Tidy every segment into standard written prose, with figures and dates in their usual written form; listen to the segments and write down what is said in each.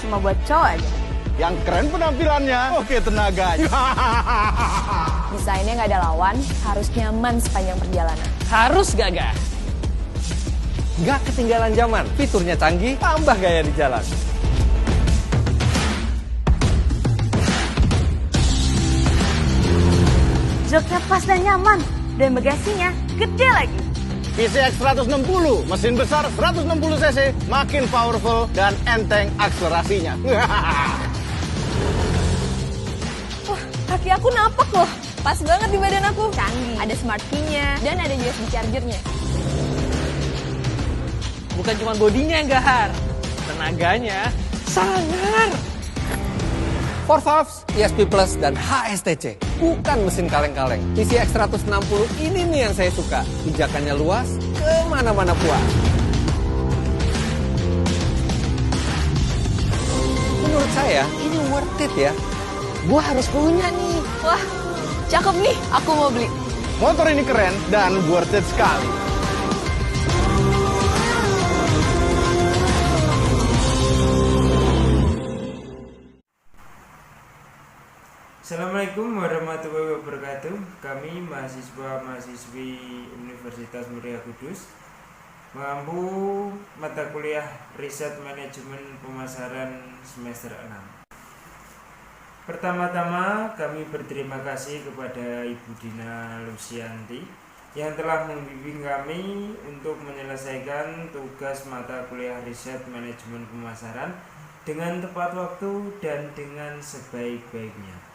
cuma buat cowok aja. Yang keren penampilannya, oke tenaganya. Desainnya nggak ada lawan, harus nyaman sepanjang perjalanan. Harus gagah. Nggak ketinggalan zaman, fiturnya canggih, tambah gaya di jalan. Joknya pas dan nyaman, dan bagasinya gede lagi. PCX 160, mesin besar 160 cc, makin powerful dan enteng akselerasinya. Wah, kaki aku napak loh. Pas banget di badan aku. Canggih. Ada smart key-nya dan ada USB charger-nya. Bukan cuma bodinya yang gahar, tenaganya sangar. 4 valves, ESP Plus, dan HSTC. Bukan mesin kaleng-kaleng. PCX 160 ini nih yang saya suka. Pijakannya luas, kemana-mana puas. Menurut saya, ini worth it ya. Gua harus punya nih. Wah, cakep nih. Aku mau beli. Motor ini keren dan worth it sekali. Assalamualaikum warahmatullahi wabarakatuh. Kami mahasiswa-mahasiswi Universitas Muria Kudus mengampu mata kuliah Riset Manajemen Pemasaran semester 6. Pertama-tama kami berterima kasih kepada Ibu Dina Lusianti yang telah membimbing kami untuk menyelesaikan tugas mata kuliah Riset Manajemen Pemasaran dengan tepat waktu dan dengan sebaik-baiknya.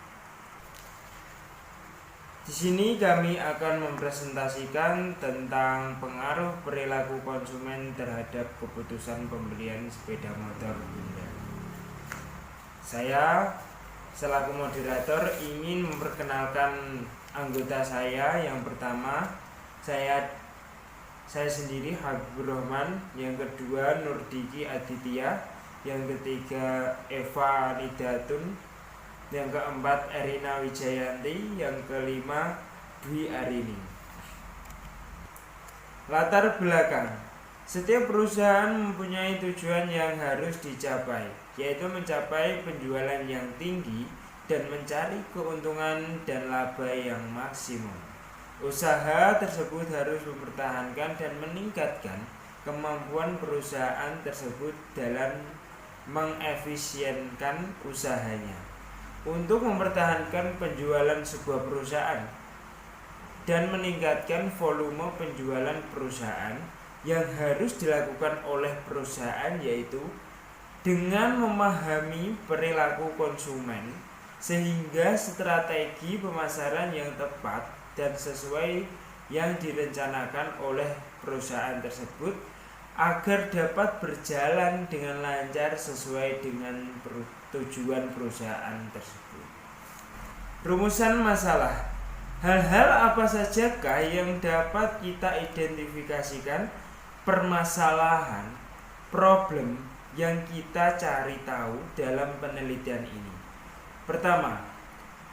Di sini kami akan mempresentasikan tentang pengaruh perilaku konsumen terhadap keputusan pembelian sepeda motor Honda. Saya selaku moderator ingin memperkenalkan anggota saya. Yang pertama, saya sendiri Habibur Rahman, yang kedua Nurdiki Aditya, yang ketiga Eva Nidatun, yang keempat Erina Wijayanti, yang kelima Dwi Arini. Latar belakang: setiap perusahaan mempunyai tujuan yang harus dicapai, yaitu mencapai penjualan yang tinggi dan mencari keuntungan dan laba yang maksimum. Usaha tersebut harus mempertahankan dan meningkatkan kemampuan perusahaan tersebut dalam mengefisienkan usahanya. Untuk mempertahankan penjualan sebuah perusahaan dan meningkatkan volume penjualan perusahaan, yang harus dilakukan oleh perusahaan yaitu dengan memahami perilaku konsumen sehingga strategi pemasaran yang tepat dan sesuai yang direncanakan oleh perusahaan tersebut agar dapat berjalan dengan lancar sesuai dengan tujuan perusahaan tersebut. Rumusan masalah: hal-hal apa sajakah yang dapat kita identifikasikan permasalahan, problem yang kita cari tahu dalam penelitian ini? Pertama,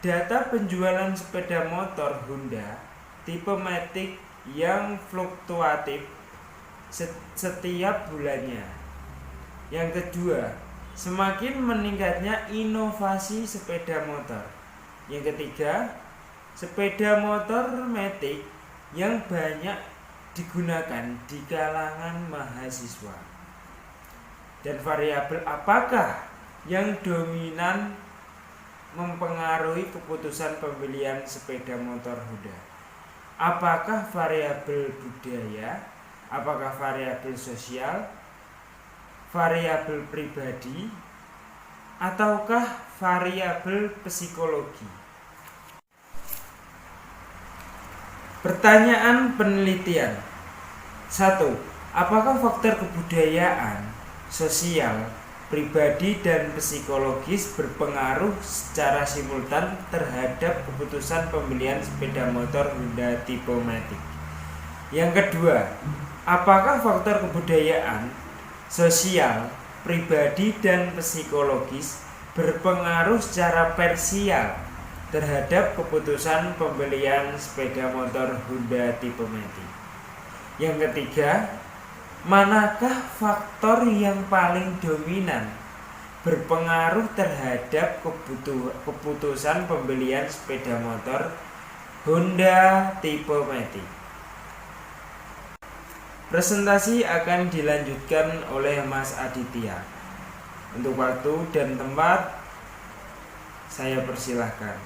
data penjualan sepeda motor Honda tipe Matic yang fluktuatif setiap bulannya. Yang kedua, semakin meningkatnya inovasi sepeda motor. Yang ketiga, sepeda motor Matic yang banyak digunakan di kalangan mahasiswa. Dan variabel apakah yang dominan mempengaruhi keputusan pembelian sepeda motor Honda? Apakah variabel budaya? Apakah variabel sosial, variabel pribadi, ataukah variabel psikologi? Pertanyaan penelitian. 1. Apakah faktor kebudayaan, sosial, pribadi, dan psikologis berpengaruh secara simultan terhadap keputusan pembelian sepeda motor Honda tipe Matic? Yang kedua, apakah faktor kebudayaan, sosial, pribadi, dan psikologis berpengaruh secara parsial terhadap keputusan pembelian sepeda motor Honda tipe Matic? Yang ketiga, manakah faktor yang paling dominan berpengaruh terhadap keputusan pembelian sepeda motor Honda tipe Matic. Presentasi akan dilanjutkan oleh Mas Aditya. Untuk waktu dan tempat, saya persilahkan.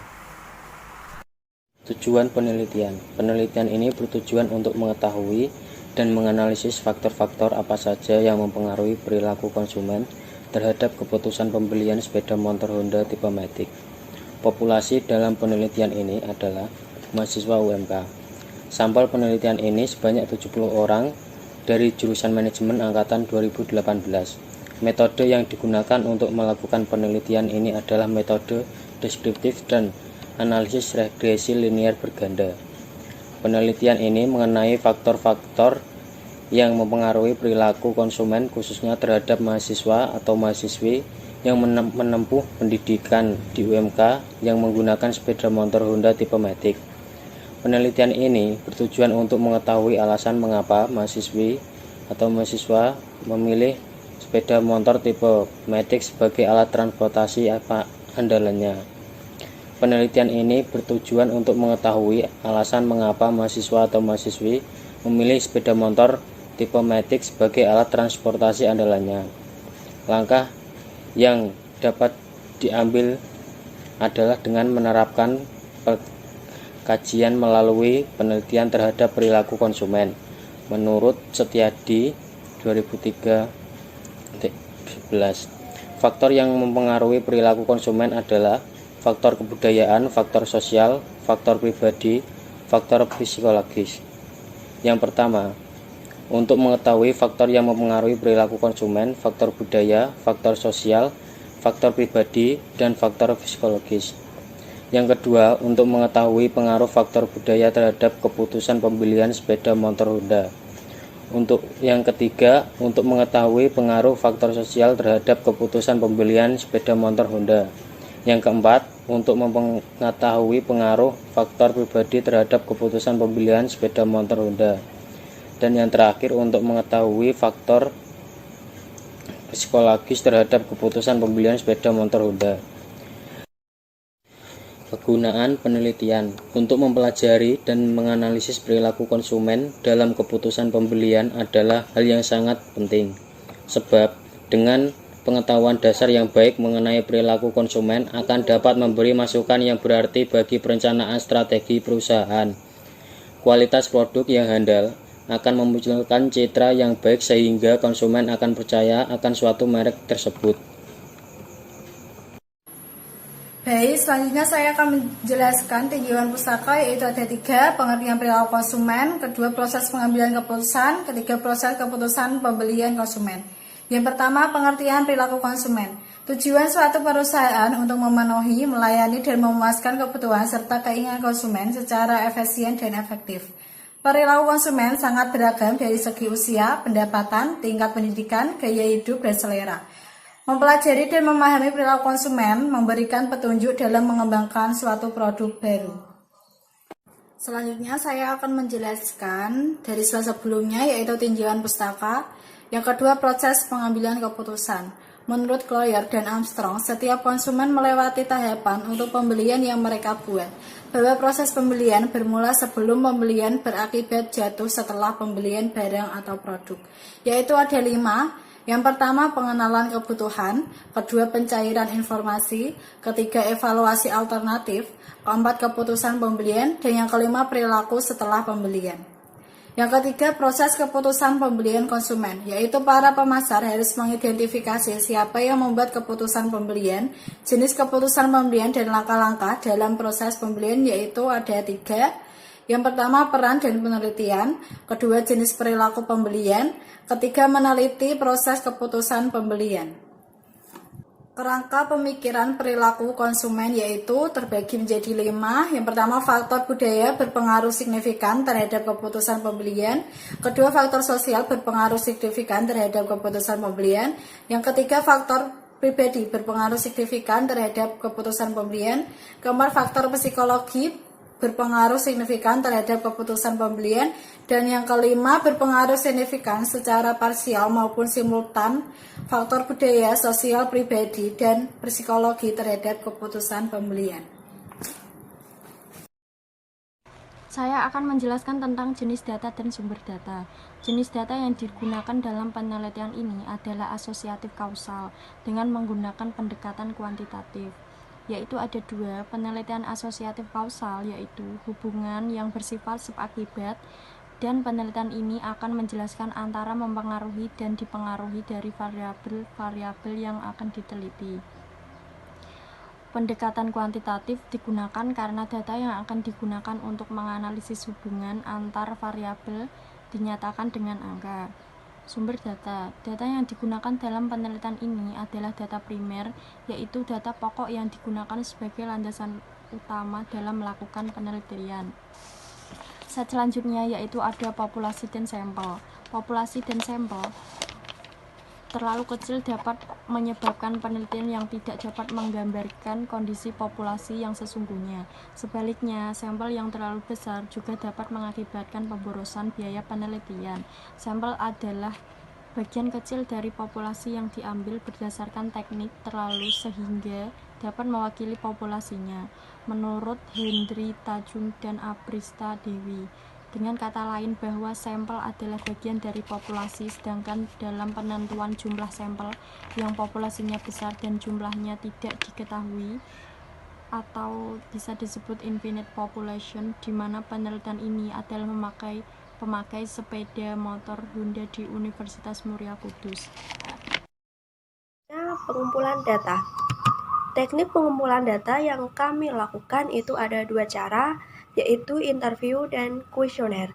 Tujuan penelitian. Penelitian ini bertujuan untuk mengetahui dan menganalisis faktor-faktor apa saja yang mempengaruhi perilaku konsumen terhadap keputusan pembelian sepeda motor Honda tipe Matic. Populasi dalam penelitian ini adalah mahasiswa UMK. Sampel penelitian ini sebanyak 70 orang dari jurusan manajemen angkatan 2018. Metode yang digunakan untuk melakukan penelitian ini adalah metode deskriptif dan analisis regresi linear berganda. Penelitian ini mengenai faktor-faktor yang mempengaruhi perilaku konsumen khususnya terhadap mahasiswa atau mahasiswi yang menempuh pendidikan di UMK yang menggunakan sepeda motor Honda tipe Matic. Penelitian ini bertujuan untuk mengetahui alasan mengapa mahasiswi atau mahasiswa memilih sepeda motor tipe Matic sebagai alat transportasi andalannya. Penelitian ini bertujuan untuk mengetahui alasan mengapa mahasiswa atau mahasiswi memilih sepeda motor tipe Matic sebagai alat transportasi andalannya. Langkah yang dapat diambil adalah dengan menerapkan kajian melalui penelitian terhadap perilaku konsumen. Menurut Setiadi 2003-11, faktor yang mempengaruhi perilaku konsumen adalah faktor kebudayaan, faktor sosial, faktor pribadi, faktor psikologis. Yang pertama, untuk mengetahui faktor yang mempengaruhi perilaku konsumen, faktor budaya, faktor sosial, faktor pribadi, dan faktor psikologis. Yang kedua, untuk mengetahui pengaruh faktor budaya terhadap keputusan pembelian sepeda motor Honda. Untuk yang ketiga, untuk mengetahui pengaruh faktor sosial terhadap keputusan pembelian sepeda motor Honda. Yang keempat, untuk mengetahui pengaruh faktor pribadi terhadap keputusan pembelian sepeda motor Honda. Dan yang terakhir, untuk mengetahui faktor psikologis terhadap keputusan pembelian sepeda motor Honda. Kegunaan penelitian untuk mempelajari dan menganalisis perilaku konsumen dalam keputusan pembelian adalah hal yang sangat penting. Sebab dengan pengetahuan dasar yang baik mengenai perilaku konsumen akan dapat memberi masukan yang berarti bagi perencanaan strategi perusahaan. Kualitas produk yang handal akan memunculkan citra yang baik sehingga konsumen akan percaya akan suatu merek tersebut. Baik, selanjutnya saya akan menjelaskan tinjauan pustaka, yaitu ada 3, pengertian perilaku konsumen, kedua proses pengambilan keputusan, ketiga proses keputusan pembelian konsumen. Yang pertama, pengertian perilaku konsumen. Tujuan suatu perusahaan untuk memenuhi, melayani, dan memuaskan kebutuhan serta keinginan konsumen secara efisien dan efektif. Perilaku konsumen sangat beragam dari segi usia, pendapatan, tingkat pendidikan, gaya hidup, dan selera. Mempelajari dan memahami perilaku konsumen memberikan petunjuk dalam mengembangkan suatu produk baru. Selanjutnya saya akan menjelaskan dari slide sebelumnya, yaitu tinjauan pustaka. Yang kedua, proses pengambilan keputusan. Menurut Cloyer dan Armstrong, setiap konsumen melewati tahapan untuk pembelian yang mereka buat, bahwa proses pembelian bermula sebelum pembelian berakibat jatuh setelah pembelian barang atau produk, yaitu ada 5. Yang pertama, pengenalan kebutuhan, kedua, pencairan informasi, ketiga, evaluasi alternatif, keempat, keputusan pembelian, dan yang kelima, perilaku setelah pembelian. Yang ketiga, proses keputusan pembelian konsumen, yaitu para pemasar harus mengidentifikasi siapa yang membuat keputusan pembelian, jenis keputusan pembelian, dan langkah-langkah dalam proses pembelian, yaitu ada 3. Yang pertama, peran dan penelitian, kedua, jenis perilaku pembelian, ketiga, meneliti proses keputusan pembelian. Kerangka pemikiran perilaku konsumen yaitu terbagi menjadi 5. Yang pertama, faktor budaya berpengaruh signifikan terhadap keputusan pembelian. Kedua, faktor sosial berpengaruh signifikan terhadap keputusan pembelian. Yang ketiga, faktor pribadi berpengaruh signifikan terhadap keputusan pembelian. Keempat, faktor psikologi berpengaruh signifikan terhadap keputusan pembelian. Dan yang kelima, berpengaruh signifikan secara parsial maupun simultan faktor budaya, sosial, pribadi, dan psikologi terhadap keputusan pembelian. Saya akan menjelaskan tentang jenis data dan sumber data. Jenis data yang digunakan dalam penelitian ini adalah asosiatif kausal dengan menggunakan pendekatan kuantitatif, yaitu ada dua. Penelitian asosiatif kausal yaitu hubungan yang bersifat sebab-akibat, dan penelitian ini akan menjelaskan antara mempengaruhi dan dipengaruhi dari variabel-variabel yang akan diteliti. Pendekatan kuantitatif digunakan karena data yang akan digunakan untuk menganalisis hubungan antar variabel dinyatakan dengan angka. Sumber data. Data yang digunakan dalam penelitian ini adalah data primer, yaitu data pokok yang digunakan sebagai landasan utama dalam melakukan penelitian. Selanjutnya yaitu ada populasi dan sampel. Populasi dan sampel terlalu kecil dapat menyebabkan penelitian yang tidak dapat menggambarkan kondisi populasi yang sesungguhnya. Sebaliknya, sampel yang terlalu besar juga dapat mengakibatkan pemborosan biaya penelitian. Sampel adalah bagian kecil dari populasi yang diambil berdasarkan teknik terlalu sehingga dapat mewakili populasinya. Menurut Hendry Tajung dan Aprista Dewi, dengan kata lain bahwa sampel adalah bagian dari populasi, sedangkan dalam penentuan jumlah sampel yang populasinya besar dan jumlahnya tidak diketahui atau bisa disebut infinite population, di mana penelitian ini adalah pemakai sepeda motor Honda di Universitas Muria Kudus. Pengumpulan data. Teknik pengumpulan data yang kami lakukan itu ada dua cara, yaitu interview dan kuesioner.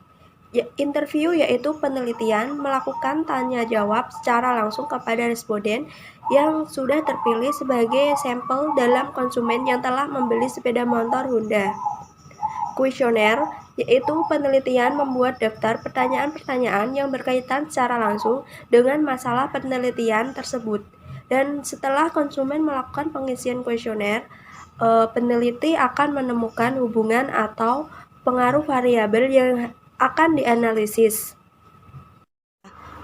Interview yaitu penelitian melakukan tanya jawab secara langsung kepada responden yang sudah terpilih sebagai sampel dalam konsumen yang telah membeli sepeda motor Honda. Kuesioner yaitu penelitian membuat daftar pertanyaan-pertanyaan yang berkaitan secara langsung dengan masalah penelitian tersebut. Dan setelah konsumen melakukan pengisian kuesioner, peneliti akan menemukan hubungan atau pengaruh variabel yang akan dianalisis.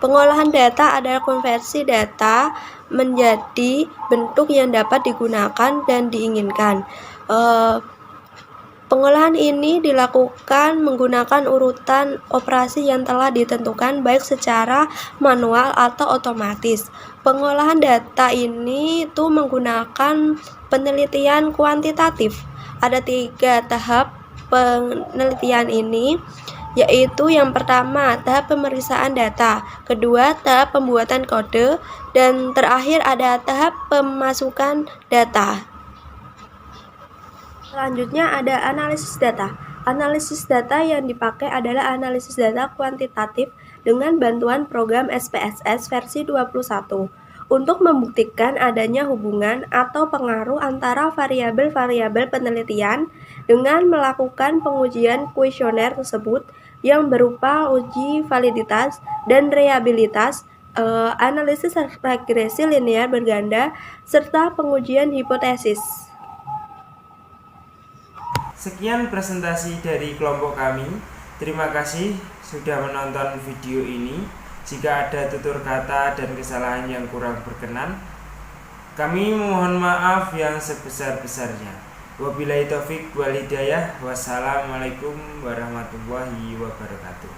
Pengolahan data adalah konversi data menjadi bentuk yang dapat digunakan dan diinginkan. Pengolahan ini dilakukan menggunakan urutan operasi yang telah ditentukan baik secara manual atau otomatis. Pengolahan data ini itu menggunakan penelitian kuantitatif. Ada 3 tahap penelitian ini, yaitu yang pertama tahap pemeriksaan data, kedua tahap pembuatan kode, dan terakhir ada tahap pemasukan data. Selanjutnya ada analisis data. Analisis data yang dipakai adalah analisis data kuantitatif dengan bantuan program SPSS versi 21 untuk membuktikan adanya hubungan atau pengaruh antara variabel-variabel penelitian dengan melakukan pengujian kuesioner tersebut yang berupa uji validitas dan reliabilitas, analisis regresi linear berganda, serta pengujian hipotesis. Sekian presentasi dari kelompok kami. Terima kasih sudah menonton video ini. Jika ada tutur kata dan kesalahan yang kurang berkenan, kami mohon maaf yang sebesar-besarnya. Wabillahi taufik wal hidayah. Wassalamualaikum warahmatullahi wabarakatuh.